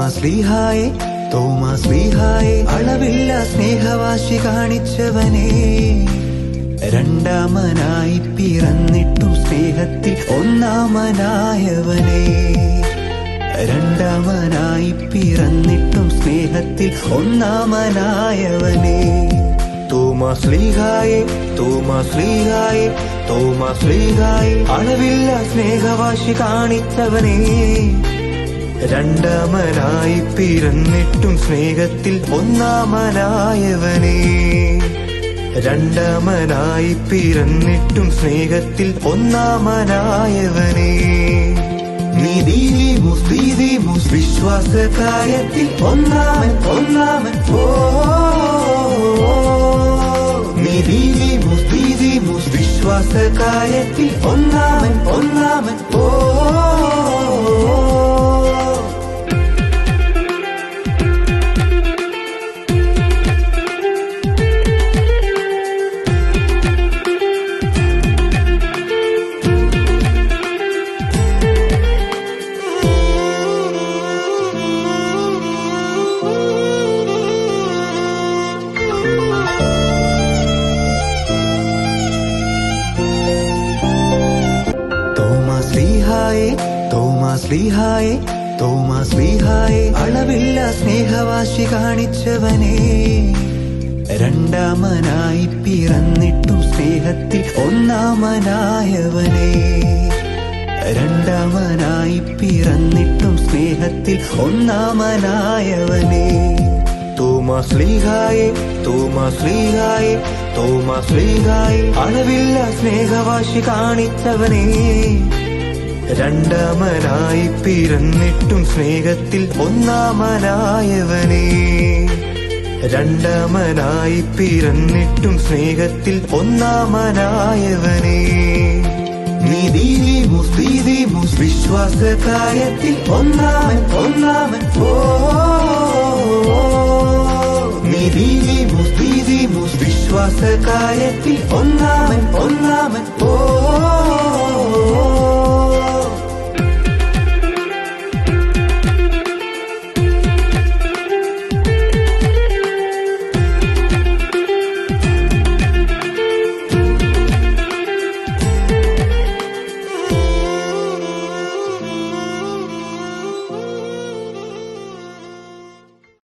തോമാശ്ലീഹായെ തോമാശ്ലീഹായെ അളവില്ല സ്നേഹവാശി കാണിച്ചവനെ, രണ്ടാമനായി പിറന്നിട്ടും സ്നേഹത്തിൽ ഒന്നാമനായവനെ, രണ്ടാമനായി പിറന്നിട്ടും സ്നേഹത്തിൽ ഒന്നാമനായവനെ. തോമാശ്ലീഹായെ തോമാശ്ലീഹായെ തോമാശ്ലീഹായെ അളവില്ല സ്നേഹവാശി കാണിച്ചവനെ, രണ്ടാമനായി പിറന്നിട്ടും സ്നേഹത്തിൽ ഒന്നാമനായവനെ, രണ്ടാമനായി പിറന്നിട്ടും സ്നേഹത്തിൽ ഒന്നാമനായവനെ. നീതിമൂസ് വിശ്വാസകാര്യത്തിൽ ഒന്നാമൻ ഒന്നാമൻ ഓ, നീതിമൂസ് വിശ്വാസകാര്യത്തിൽ ഒന്നാമൻ ഒന്നാമൻ ഓ. തോമാശ്ലീഹായെ തോമാശ്ലീഹായെ അളവില്ല സ്നേഹവാശി കാണിച്ചവനെ, രണ്ടാമനായി പിറന്നിട്ടും സ്നേഹത്തിൽ ഒന്നാമനായവനെ, രണ്ടാമനായി പിറന്നിട്ടും സ്നേഹത്തിൽ ഒന്നാമനായവനെ. തോമാശ്ലീഹായെ തോമാശ്ലീഹായെ തോമാശ്ലീഹായെ അളവില്ല സ്നേഹവാശി കാണിച്ചവനെ, രണ്ടാമനായി പിറന്നിട്ടും സ്നേഹത്തിൽ ഒന്നാമനായവനെ, രണ്ടാമനായി പിറന്നിട്ടും സ്നേഹത്തിൽ ഒന്നാമനായവനെ. നീതിമൂസ് വിശ്വാസകാര്യത്തിൽ ഒന്നാമൻ ഒന്നാമൻ ഓ, നീതിമൂസ് വിശ്വാസകാര്യത്തിൽ ഒന്നാമൻ ഒന്നാമൻ ഓ.